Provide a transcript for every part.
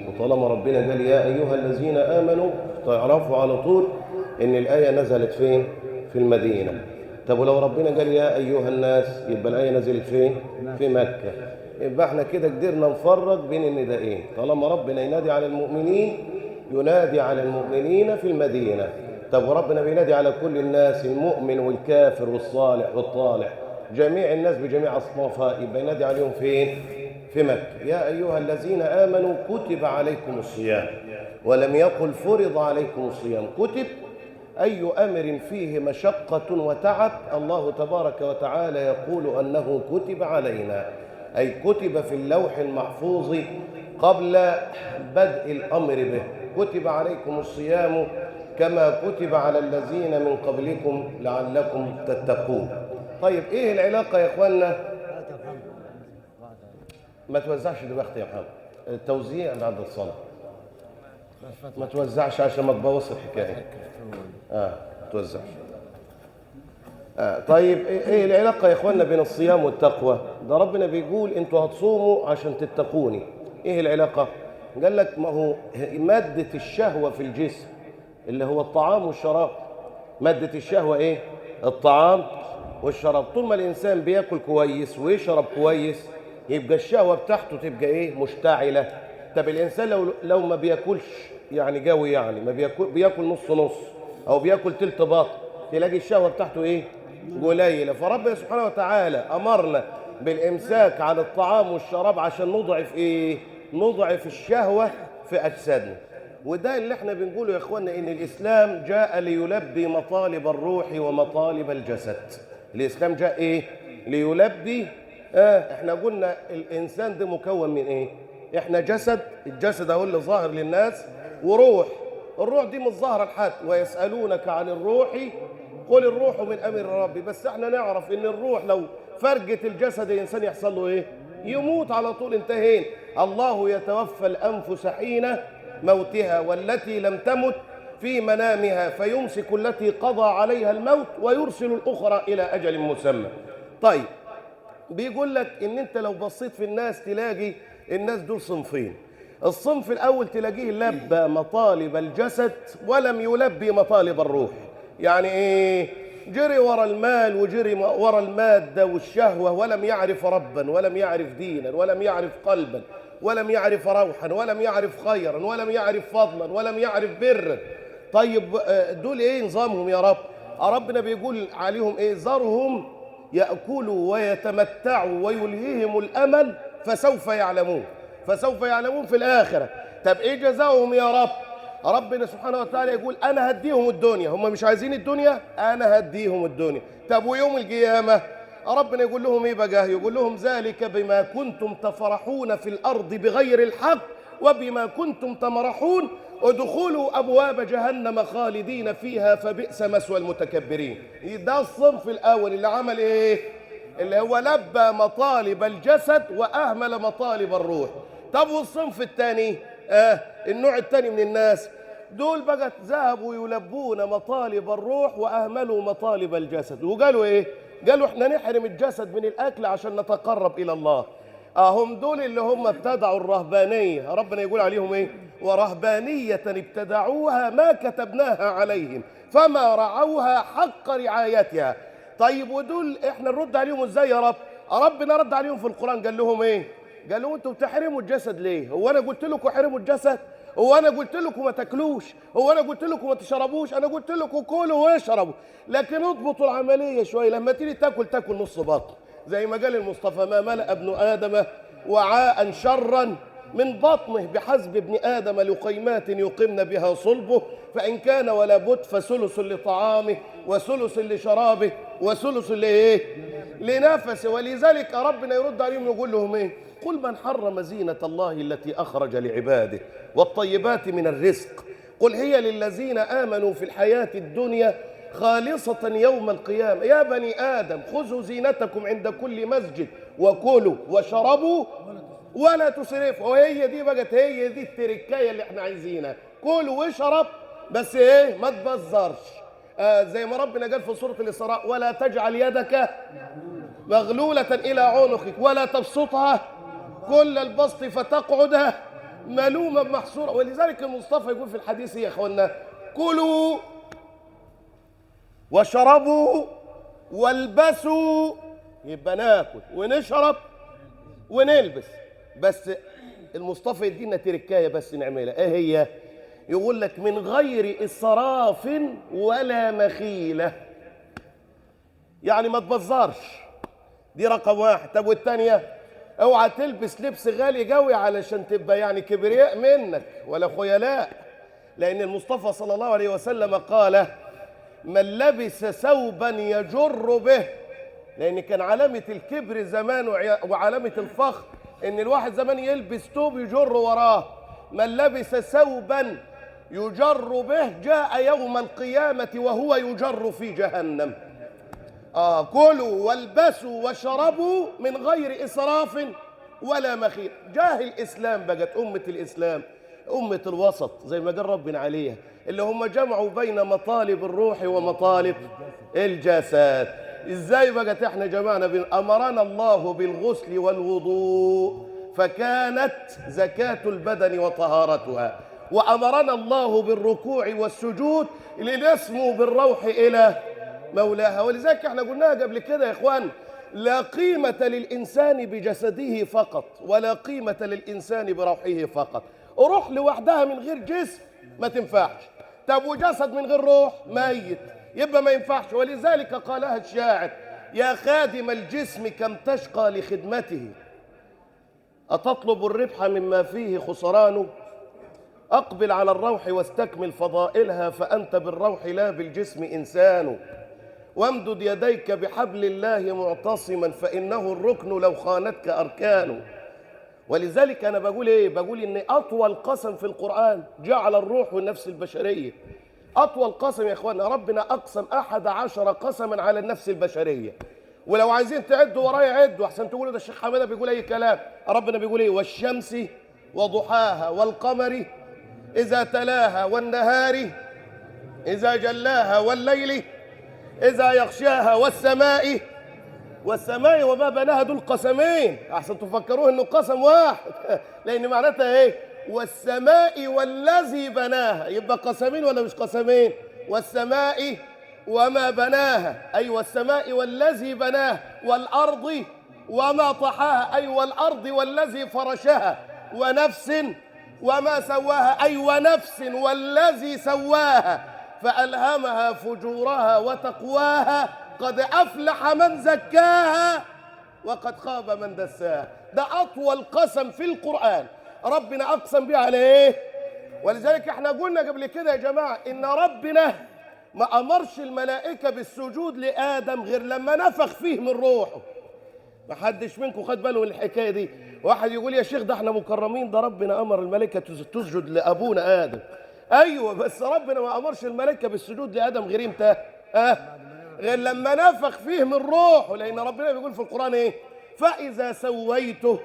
وطالما ربنا قال يا أيها الذين آمنوا، تعرفوا على طول إن الآية نزلت فين؟ في المدينة. طب ولو ربنا قال يا أيها الناس، يبقى الآية نزلت فين؟ في مكة. يبقى احنا كده قدرنا نفرق بين الندائين. طالما ربنا ينادي على المؤمنين، ينادي على المؤمنين في المدينة. طب وربنا بينادي على كل الناس، المؤمن والكافر والصالح والطالح، جميع الناس بجميع أصنافها، يبقى ينادي عليهم فين؟ في مكة. يا أيها الذين آمنوا كتب عليكم الصيام، ولم يقل فرض عليكم الصيام. كتب أي أمر فيه مشقة وتعب، الله تبارك وتعالى يقول أنه كتب علينا، أي كتب في اللوح المحفوظ قبل بدء الأمر به. كتب عليكم الصيام كما كتب على الذين من قبلكم لعلكم تتقون. طيب إيه العلاقة يا إخواننا؟ ما توزعش دلوقتي يا محمد، التوزيع بعد الصلاة. ما توزعش عشان ما تبوظ الحكاية. توزعش. طيب ايه العلاقة يا اخواننا بين الصيام والتقوى؟ ده ربنا بيقول انتوا هتصوموا عشان تتقوني. ايه العلاقة؟ قال لك ما هو مادة الشهوة في الجسم اللي هو الطعام والشراب. مادة الشهوة ايه؟ الطعام والشراب. طول ما الانسان بياكل كويس ويشرب كويس، يبقى الشهوة بتاعته تبقى ايه؟ مشتعلة. طب الانسان لو ما بياكلش يعني قوي، يعني ما بياكل نص نص او بياكل تلت باط، تلاقي الشهوة بتاعته ايه؟ قليلة. فربنا سبحانه وتعالى امرنا بالامساك عن الطعام والشراب عشان نضعف ايه؟ نضعف الشهوة في اجسادنا. وده اللي احنا بنقوله يا اخوانا، ان الاسلام جاء ليلبي مطالب الروح ومطالب الجسد. الاسلام جاء ايه؟ ليلبي. احنا قلنا الانسان ده مكون من ايه؟ احنا جسد، الجسد اهو اللي ظاهر للناس، وروح. الروح دي مش ظاهره لحد. ويسالونك عن الروح قل الروح من امر ربي. بس احنا نعرف ان الروح لو فرجت الجسد الانسان يحصل له ايه؟ يموت على طول، انتهينا. الله يتوفى الانفس حين موتها والتي لم تمت في منامها فيمسك التي قضى عليها الموت ويرسل الاخرى الى اجل مسمى. طيب بيقول لك ان انت لو بصيت في الناس تلاقي الناس دول صنفين. الصنف الاول تلاقيه لبى مطالب الجسد ولم يلبي مطالب الروح. يعني ايه؟ جري ورا المال وجري ورا الماده والشهوه، ولم يعرف ربا ولم يعرف دينا ولم يعرف قلبا ولم يعرف روحا ولم يعرف خيرا ولم يعرف فضلا ولم يعرف برا. طيب دول ايه نظامهم يا رب؟ ربنا بيقول عليهم ايه؟ ذرهم يأكلوا ويتمتعوا ويلهيهم الأمل فسوف يعلمون. فسوف يعلمون في الآخرة. طب إيه جزاؤهم يا رب؟ ربنا سبحانه وتعالى يقول أنا هديهم الدنيا. هم مش عايزين الدنيا، أنا هديهم الدنيا. طب ويوم القيامة ربنا يقول لهم إيه بقى؟ يقول لهم ذلك بما كنتم تفرحون في الأرض بغير الحق وبما كنتم تمرحون ادخلوا أبواب جهنم خالدين فيها فبئس مثوى المتكبرين. ده الصنف الأول اللي عمل إيه؟ اللي هو لبى مطالب الجسد وأهمل مطالب الروح. طب والصنف الثاني؟ النوع الثاني من الناس دول بقى ذهبوا يلبون مطالب الروح وأهملوا مطالب الجسد. وقالوا إيه؟ قالوا إحنا نحرم الجسد من الأكل عشان نتقرب إلى الله. هم دول اللي هم ابتدعوا الرهبانية. ربنا يقول عليهم إيه؟ ورهبانية ابتدعوها ما كتبناها عليهم فما رعوها حق رعايتها. طيب ودول احنا نرد عليهم ازاي يا رب؟ ربنا رد عليهم في القرآن قال لهم ايه؟ قال لهم انتوا بتحرموا الجسد ليه؟ هو انا قلت لكم احرموا الجسد؟ هو انا قلت لكم ما تاكلوش؟ هو انا قلت لكم ما تشربوش؟ انا قلت لكم كلوا واشربوا، لكن اضبطوا العملية شوية. لما تيجي تاكل نص بطن، زي ما قال المصطفى ما ملأ ابن آدم وعاء شرا من بطنه بحسب ابن آدم لقيمات يقمن بها صلبه، فإن كان ولا بد فثلث لطعامه وثلث لشرابه وثلث لإيه؟ لنفسه. ولذلك ربنا يرد عليهم يقول لهم إيه؟ قل من حرم زينة الله التي أخرج لعباده والطيبات من الرزق قل هي للذين آمنوا في الحياة الدنيا خالصة يوم القيامة. يا بني آدم خذوا زينتكم عند كل مسجد وكلوا وشربوا ولا تسرفوا. وهي دي بقت هي دي التركايه اللي احنا عايزينها، كل واشرب بس ايه؟ ما تبذرش. زي ما ربنا قال في سوره الاسراء ولا تجعل يدك مغلوله الى عنقك ولا تبسطها كل البسط فتقعد ملومة محصورة. ولذلك المصطفى يقول في الحديث يا اخوانا: كلوا واشربوا والبسوا، يبقى ناكل ونشرب ونلبس. بس المصطفى يدينا تركايه بس نعملها، ايه هي؟ يقول لك: من غير اسراف ولا مخيله. يعني ما تبذرش، دي رقم واحد. طب والتانية؟ اوعى تلبس لبس غالي قوي علشان تبقى يعني كبرياء منك ولا خيلاء، لان المصطفى صلى الله عليه وسلم قال: من لبس ثوبا يجر به، لان كان علامة الكبر زمان وعلامة الفخر ان الواحد زمان يلبس ثوب يجر وراه. من لبس ثوبا يجر به جاء يوم القيامة وهو يجر في جهنم. كلوا والبسوا واشربوا من غير إسراف ولا مخيل. جاه الإسلام بقت أمة الإسلام أمة الوسط زي ما قال ربنا عليها، اللي هم جمعوا بين مطالب الروح ومطالب الجسد. إزاي بقت إحنا جمعنا أمرنا الله بالغسل والوضوء فكانت زكاة البدن وطهارتها، وأمرنا الله بالركوع والسجود لنسمو بالروح إلى مولاها. ولذلك احنا قلناها قبل كده يا اخوان: لا قيمة للإنسان بجسده فقط، ولا قيمة للإنسان بروحه فقط. روح لوحدها من غير جسم ما تنفعش. طب وجسد من غير روح ميت، يبقى ما ينفعش. ولذلك قالها الشاعر: يا خادم الجسم كم تشقى لخدمته، أتطلب الربح مما فيه خسرانه، أقبل على الروح واستكمل فضائلها، فأنت بالروح لا بالجسم إنسان، وامدد يديك بحبل الله معتصما، فإنه الركن لو خانتك أركانه. ولذلك أنا بقول إيه؟ بقول إن أطول قسم في القرآن جعل الروح والنفس البشرية. أطول قسم يا إخوانا، ربنا أقسم 11 قسما على النفس البشرية. ولو عايزين تعدوا ورايا عدوا أحسن تقولوا ده الشيخ حمادة بيقول أي كلام. ربنا بيقول إيه؟ والشمس وضحاها والقمر إذا تلاها والنهار إذا جلاها والليل إذا يغشاها والسماء وما بناها. دول قسمين أحسن تفكروه إنه قسم واحد لأن معناتها إيه؟ والسماء والذي بناها. يبقى قسمين ولا مش قسمين؟ والسماء وما بناها، أي والسماء والذي بناها، والأرض وما طحاها، أي والأرض والذي فرشها، ونفس وما سواها، أي ونفس والذي سواها، فألهمها فجورها وتقواها، قد أفلح من زكاها وقد خاب من دساها. ده أطول قسم في القرآن ربنا أقسم به على إيه؟ ولذلك احنا قلنا قبل كده يا جماعة إن ربنا ما أمرش الملائكة بالسجود لآدم غير لما نفخ فيه من روحه. ما حدش منكم خد باله من الحكاية دي. واحد يقول يا شيخ ده احنا مكرمين، ده ربنا أمر الملائكة تسجد لأبونا آدم. أيوة بس ربنا ما أمرش الملائكة بالسجود لآدم غير إمتى؟ غير لما نفخ فيه من روحه. لأن ربنا بيقول في القرآن إيه؟ فإذا سويته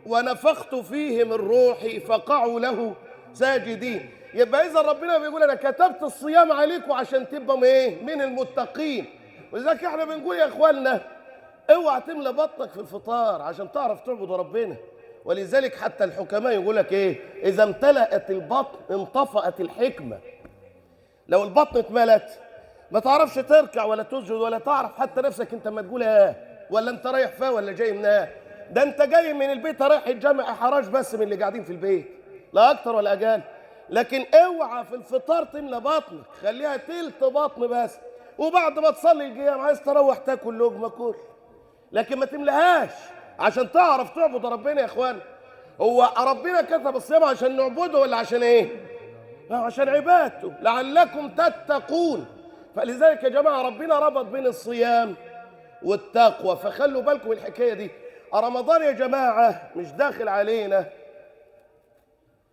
ونفخت فيه من روحي فقعوا له ساجدين. يبقى إذا ربنا بيقول أنا كتبت الصيام عليكم عشان تبقوا إيه؟ من المتقين. ولذلك إحنا بنقول يا إخواننا اوعى تملى بطنك في الفطار عشان تعرف تعبد ربنا. ولذلك حتى الحكماء يقول لك ايه؟ اذا امتلأت البطن انطفأت الحكمه. لو البطن اتملت ما تعرفش تركع ولا تسجد ولا تعرف حتى نفسك انت ما تقول ولا انت رايح فيها ولا جاي منها. ده انت جاي من البيت رايح الجامع حراج بس من اللي قاعدين في البيت، لا اكتر ولا اقل. لكن اوعى في الفطار تملى بطنك، خليها تلت بطن بس، وبعد ما تصلي القيام عايز تروح تاكل لقمه كل، لكن ما تملهاش عشان تعرف تعبد ربنا. يا اخوان هو ربنا كتب الصيام عشان نعبده ولا عشان ايه؟ عشان عبادته لعلكم تتقون. فلذلك يا جماعه ربنا ربط بين الصيام والتقوى، فخلوا بالكم الحكايه دي. رمضان يا جماعه مش داخل علينا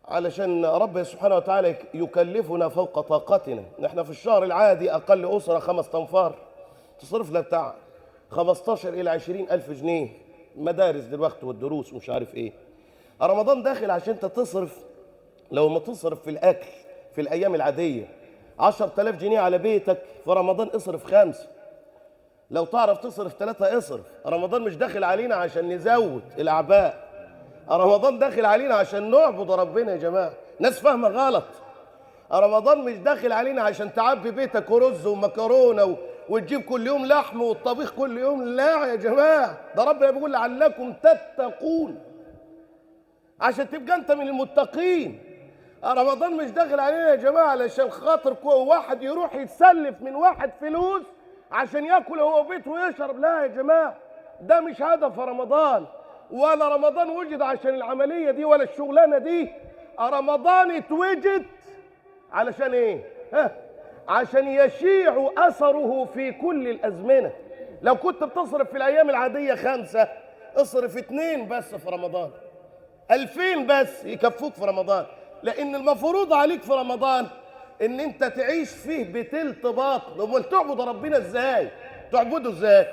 علشان رب سبحانه وتعالى يكلفنا فوق طاقتنا. نحن في الشهر العادي اقل اسره 5 تنفار تصرف لها بتاع 15 إلى 20 ألف جنيه مدارس دلوقتي والدروس ومش عارف إيه. رمضان داخل عشان أنت تصرف، لو ما تصرف في الأكل في الأيام العادية 10,000 جنيه على بيتك، في رمضان اصرف 5. لو تعرف تصرف 3 اصرف. رمضان مش داخل علينا عشان نزود الأعباء، رمضان داخل علينا عشان نعبد ربنا يا جماعة. ناس فاهمة غلط. رمضان مش داخل علينا عشان تعبي بيتك ورز ومكرونة وتجيب كل يوم لحم والطبيخ كل يوم. لا يا جماعة، ده ربنا بيقول لعلكم تتقون، عشان تبقى انت من المتقين. رمضان مش داخل علينا يا جماعة علشان خاطر واحد يروح يتسلف من واحد فلوس عشان ياكل هو وبيته ويشرب. لا يا جماعة، ده مش هدف رمضان، ولا رمضان وجد عشان العملية دي ولا الشغلانة دي. رمضان اتوجد علشان ايه؟ عشان يشيع اثره في كل الازمنة. لو كنت بتصرف في الايام العادية 5، اصرف 2 بس في رمضان، 2000 بس يكفوك في رمضان. لان المفروض عليك في رمضان ان انت تعيش فيه بتلت باطن. امال تعبد ربنا ازاي؟ تعبده ازاي؟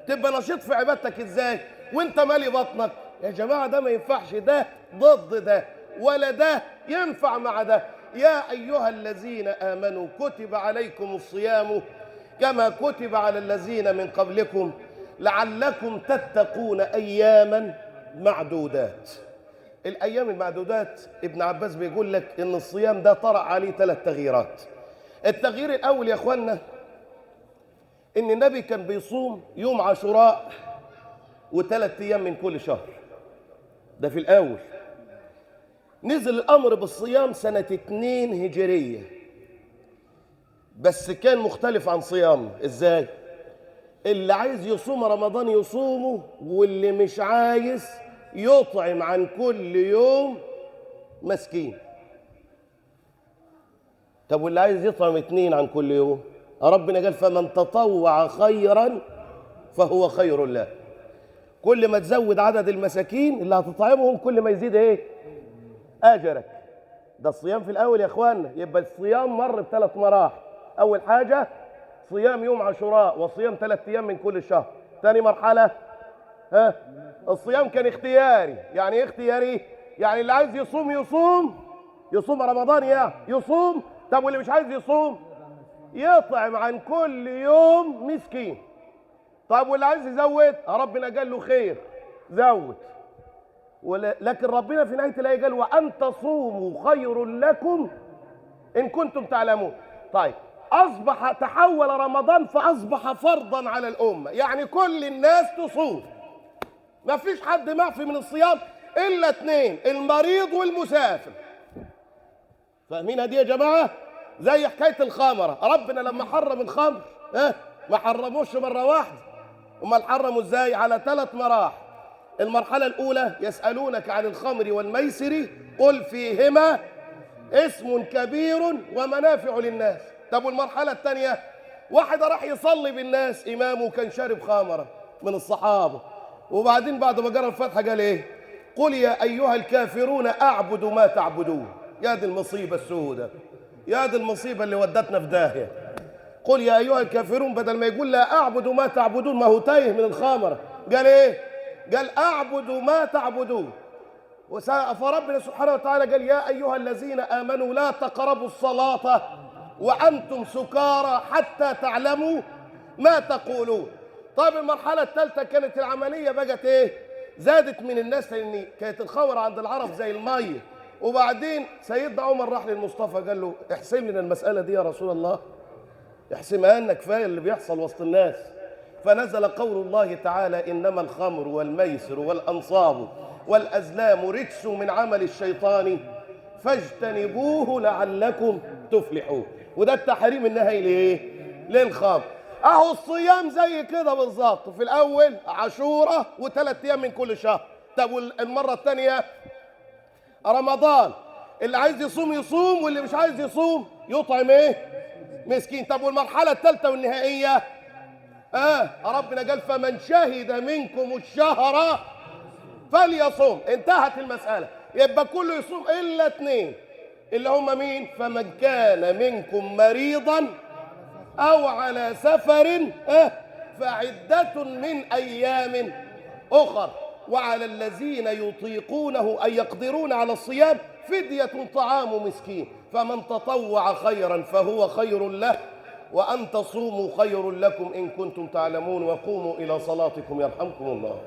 تبقى نشيط في عبادتك ازاي وانت مالي بطنك؟ يا جماعه ده ما ينفعش، ده ضد ده، ولا ده ينفع مع ده. يا ايها الذين امنوا كتب عليكم الصيام كما كتب على الذين من قبلكم لعلكم تتقون اياما معدودات. الايام المعدودات ابن عباس بيقول لك ان الصيام ده طرأ عليه 3 تغييرات. التغيير الاول يا اخوانا ان النبي كان بيصوم يوم عاشوراء و3 ايام من كل شهر. ده في الاول. نزل الامر بالصيام سنة 2 هجرية، بس كان مختلف عن صيام. ازاي؟ اللي عايز يصوم رمضان يصومه، واللي مش عايز يطعم عن كل يوم مسكين. طب واللي عايز يطعم 2 عن كل يوم؟ ربنا قال فمن تطوع خيرا فهو خير له. كل ما تزود عدد المساكين اللي هتطعمهم كل ما يزيد ايه؟ اجرك. ده الصيام في الاول يا اخوانا. يبقى الصيام مر ب3 مراحل. اول حاجه صيام يوم عاشوراء وصيام 3 ايام من كل شهر. ثاني مرحله الصيام كان اختياري. يعني ايه اختياري؟ يعني اللي عايز يصوم يصوم رمضان يعني يصوم. طب واللي مش عايز يصوم يطعم عن كل يوم مسكين. طب واللي عايز يزود ربنا قال له خير زود. لكن ربنا في نهاية الآية قال وأن تصوموا خير لكم إن كنتم تعلمون. طيب تحول رمضان فأصبح فرضا على الأمة. يعني كل الناس تصوم، ما فيش حد معفي من الصيام إلا 2، المريض والمسافر. فاهمين دي يا جماعة؟ زي حكاية الخمرة. ربنا لما حرم الخمر ما حرموش مرة واحدة. امال حرموا ازاي؟ على 3 مراحل. المرحلة الأولى يسألونك عن الخمر والميسر قل فيهما اسم كبير ومنافع للناس. طب والمرحلة الثانية واحد راح يصلي بالناس، إمامه كان شارب خمرة من الصحابة، وبعدين بعد ما قرأ الفاتحة قال إيه؟ قل يا أيها الكافرون أعبد ما تعبدون. يا دي المصيبة السوداء، يا دي المصيبة اللي ودتنا في داهية. قل يا أيها الكافرون بدل ما يقول لا أعبد ما تعبدون، ما هو تايه من الخمرة، قال إيه؟ قال أعبد ما تعبدون. فربنا سبحانه وتعالى قال يا أيها الذين آمنوا لا تقربوا الصلاة وأنتم سكارى حتى تعلموا ما تقولون. طيب المرحلة الثالثة كانت العملية بقت إيه؟ زادت من الناس، لأن كانت الخمر عند العرب زي المية. وبعدين سيدنا عمر راح للمصطفى قال له احسم لنا المسألة دي يا رسول الله، احسمها لنا، كفاية اللي بيحصل وسط الناس. فنزل قول الله تعالى إنما الخمر والميسر والأنصاب والأزلام رجس من عمل الشيطان فاجتنبوه لعلكم تفلحون. وده التحريم النهائي لإيه؟ للخمر. أهو الصيام زي كده بالظبط. في الأول عاشوراء و3 أيام من كل شهر. طب المرة الثانية رمضان، اللي عايز يصوم يصوم، واللي مش عايز يصوم يطعم إيه؟ مسكين. طب والمرحلة الثالثة والنهائية ربنا قال فمن شهد منكم الشهر فليصوم. انتهت المسألة. يبقى كله يصوم إلا 2 اللي هم مين؟ فمن كان منكم مريضا أو على سفر فعدة من أيام أخر. وعلى الذين يطيقونه أي يقدرون على الصيام فدية طعام مسكين. فمن تطوع خيرا فهو خير له وأن تصوموا خير لكم إن كنتم تعلمون. وقوموا إلى صلاتكم يرحمكم الله.